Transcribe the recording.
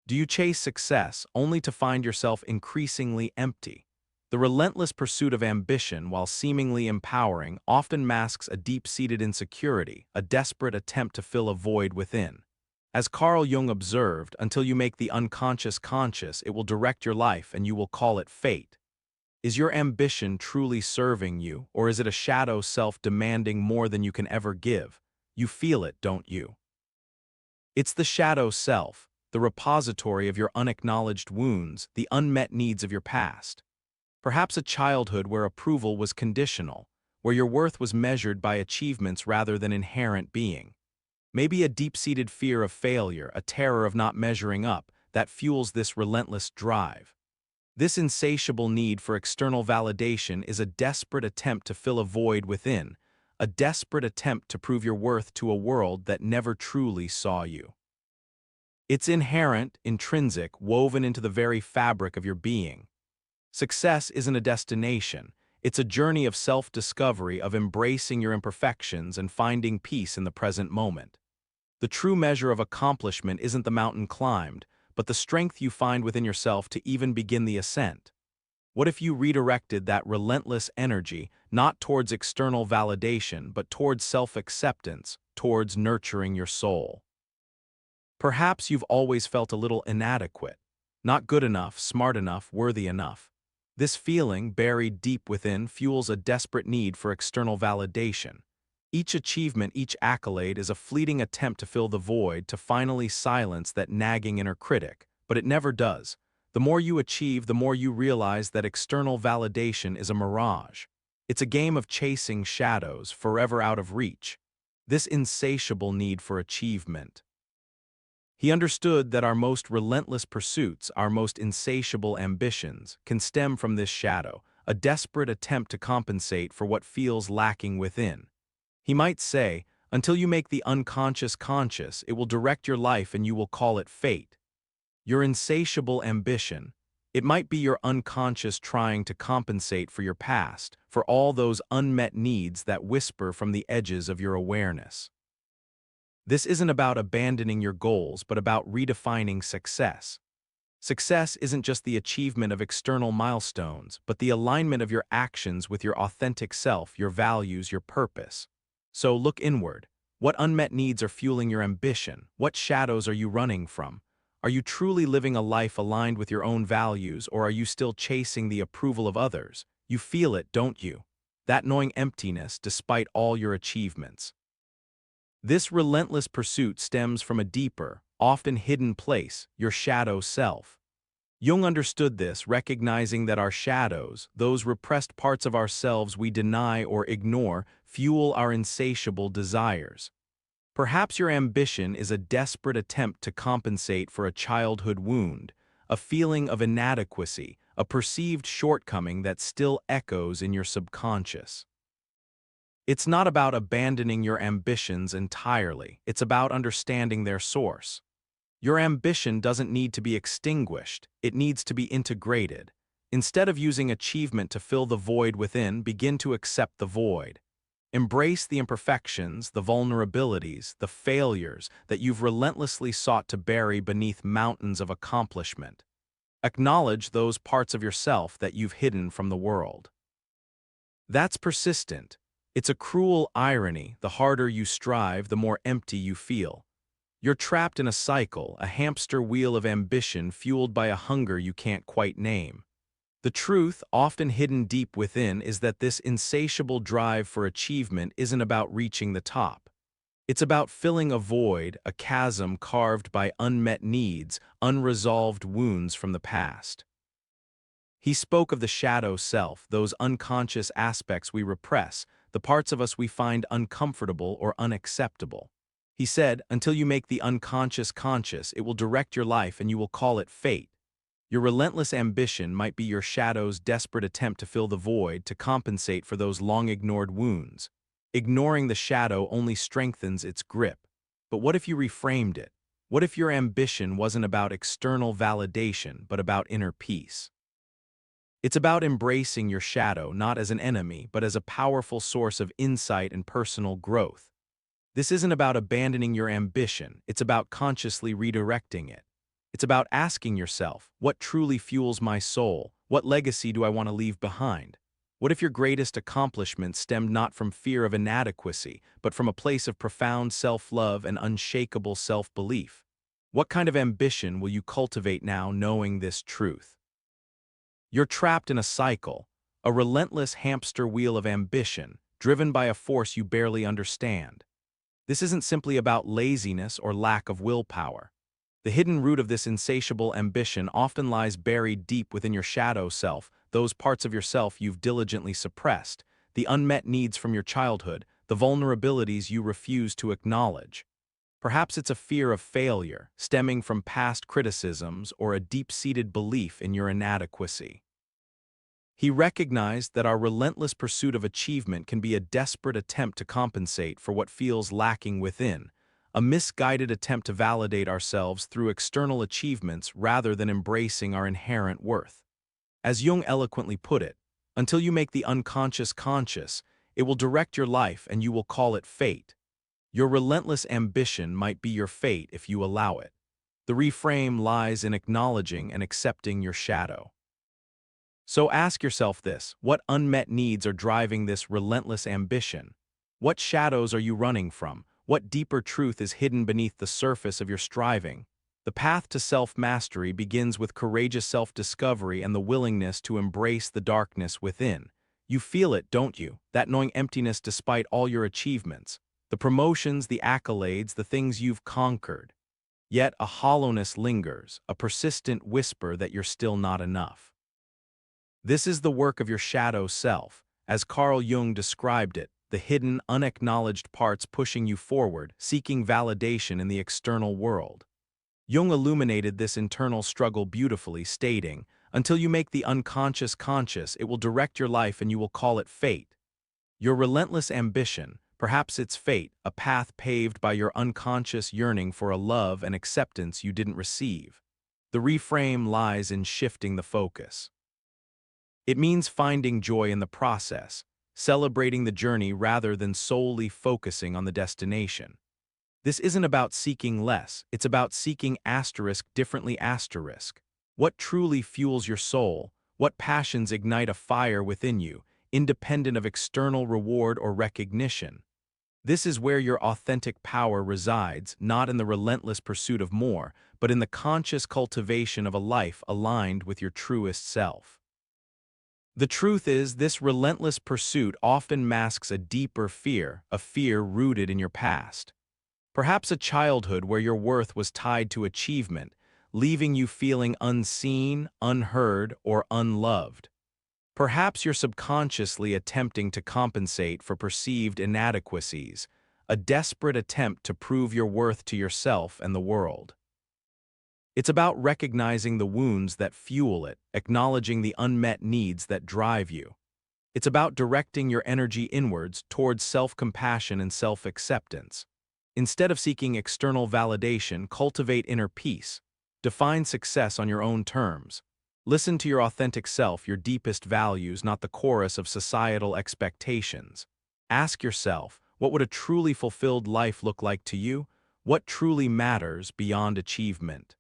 Do you chase success only to find yourself increasingly empty? The relentless pursuit of ambition, while seemingly empowering, often masks a deep-seated insecurity, a desperate attempt to fill a void within. As Carl Jung observed, until you make the unconscious conscious, it will direct your life and you will call it fate. Is your ambition truly serving you, or is it a shadow self demanding more than you can ever give? You feel it, don't you? It's the shadow self, the repository of your unacknowledged wounds, the unmet needs of your past. Perhaps a childhood where approval was conditional, where your worth was measured by achievements rather than inherent being. Maybe a deep-seated fear of failure, a terror of not measuring up, that fuels this relentless drive. This insatiable need for external validation is a desperate attempt to fill a void within, a desperate attempt to prove your worth to a world that never truly saw you. It's inherent, intrinsic, woven into the very fabric of your being. Success isn't a destination, it's a journey of self-discovery, of embracing your imperfections and finding peace in the present moment. The true measure of accomplishment isn't the mountain climbed, but the strength you find within yourself to even begin the ascent. What if you redirected that relentless energy not towards external validation, but towards self-acceptance, towards nurturing your soul? Perhaps you've always felt a little inadequate, not good enough, smart enough, worthy enough. This feeling, buried deep within, fuels a desperate need for external validation. Each achievement, each accolade is a fleeting attempt to fill the void, to finally silence that nagging inner critic, but it never does. The more you achieve, the more you realize that external validation is a mirage. It's a game of chasing shadows, forever out of reach. This insatiable need for achievement. He understood that our most relentless pursuits, our most insatiable ambitions, can stem from this shadow, a desperate attempt to compensate for what feels lacking within. He might say, until you make the unconscious conscious, it will direct your life and you will call it fate. Your insatiable ambition, it might be your unconscious trying to compensate for your past, for all those unmet needs that whisper from the edges of your awareness. This isn't about abandoning your goals, but about redefining success. Success isn't just the achievement of external milestones, but the alignment of your actions with your authentic self, your values, your purpose. So look inward. What unmet needs are fueling your ambition? What shadows are you running from? Are you truly living a life aligned with your own values, or are you still chasing the approval of others? You feel it, don't you? That gnawing emptiness despite all your achievements. This relentless pursuit stems from a deeper, often hidden place, your shadow self. Jung understood this, recognizing that our shadows, those repressed parts of ourselves we deny or ignore, fuel our insatiable desires. Perhaps your ambition is a desperate attempt to compensate for a childhood wound, a feeling of inadequacy, a perceived shortcoming that still echoes in your subconscious. It's not about abandoning your ambitions entirely, it's about understanding their source. Your ambition doesn't need to be extinguished, it needs to be integrated. Instead of using achievement to fill the void within, begin to accept the void. Embrace the imperfections, the vulnerabilities, the failures that you've relentlessly sought to bury beneath mountains of accomplishment. Acknowledge those parts of yourself that you've hidden from the world. That's persistent. It's a cruel irony. The harder you strive, the more empty you feel. You're trapped in a cycle, a hamster wheel of ambition fueled by a hunger you can't quite name. The truth, often hidden deep within, is that this insatiable drive for achievement isn't about reaching the top. It's about filling a void, a chasm carved by unmet needs, unresolved wounds from the past. He spoke of the shadow self, those unconscious aspects we repress, the parts of us we find uncomfortable or unacceptable. He said, until you make the unconscious conscious, it will direct your life and you will call it fate. Your relentless ambition might be your shadow's desperate attempt to fill the void, to compensate for those long-ignored wounds. Ignoring the shadow only strengthens its grip. But what if you reframed it? What if your ambition wasn't about external validation, but about inner peace? It's about embracing your shadow not as an enemy, but as a powerful source of insight and personal growth. This isn't about abandoning your ambition, it's about consciously redirecting it. It's about asking yourself, what truly fuels my soul? What legacy do I want to leave behind? What if your greatest accomplishment stemmed not from fear of inadequacy, but from a place of profound self-love and unshakable self-belief? What kind of ambition will you cultivate now knowing this truth? You're trapped in a cycle, a relentless hamster wheel of ambition, driven by a force you barely understand. This isn't simply about laziness or lack of willpower. The hidden root of this insatiable ambition often lies buried deep within your shadow self, those parts of yourself you've diligently suppressed, the unmet needs from your childhood, the vulnerabilities you refuse to acknowledge. Perhaps it's a fear of failure, stemming from past criticisms or a deep-seated belief in your inadequacy. He recognized that our relentless pursuit of achievement can be a desperate attempt to compensate for what feels lacking within, a misguided attempt to validate ourselves through external achievements rather than embracing our inherent worth. As Jung eloquently put it, until you make the unconscious conscious, it will direct your life and you will call it fate. Your relentless ambition might be your fate if you allow it. The reframe lies in acknowledging and accepting your shadow. So ask yourself this: what unmet needs are driving this relentless ambition? What shadows are you running from? What deeper truth is hidden beneath the surface of your striving? The path to self-mastery begins with courageous self-discovery and the willingness to embrace the darkness within. You feel it, don't you? That gnawing emptiness despite all your achievements. The promotions, the accolades, the things you've conquered. Yet a hollowness lingers, a persistent whisper that you're still not enough. This is the work of your shadow self, as Carl Jung described it, the hidden, unacknowledged parts pushing you forward, seeking validation in the external world. Jung illuminated this internal struggle beautifully, stating, "Until you make the unconscious conscious, it will direct your life and you will call it fate." Your relentless ambition, perhaps it's fate, a path paved by your unconscious yearning for a love and acceptance you didn't receive. The reframe lies in shifting the focus. It means finding joy in the process, celebrating the journey rather than solely focusing on the destination. This isn't about seeking less, it's about seeking differently. What truly fuels your soul? What passions ignite a fire within you, independent of external reward or recognition? This is where your authentic power resides, not in the relentless pursuit of more, but in the conscious cultivation of a life aligned with your truest self. The truth is, this relentless pursuit often masks a deeper fear, a fear rooted in your past. Perhaps a childhood where your worth was tied to achievement, leaving you feeling unseen, unheard, or unloved. Perhaps you're subconsciously attempting to compensate for perceived inadequacies, a desperate attempt to prove your worth to yourself and the world. It's about recognizing the wounds that fuel it, acknowledging the unmet needs that drive you. It's about directing your energy inwards towards self-compassion and self-acceptance. Instead of seeking external validation, cultivate inner peace. Define success on your own terms. Listen to your authentic self, your deepest values, not the chorus of societal expectations. Ask yourself, what would a truly fulfilled life look like to you? What truly matters beyond achievement?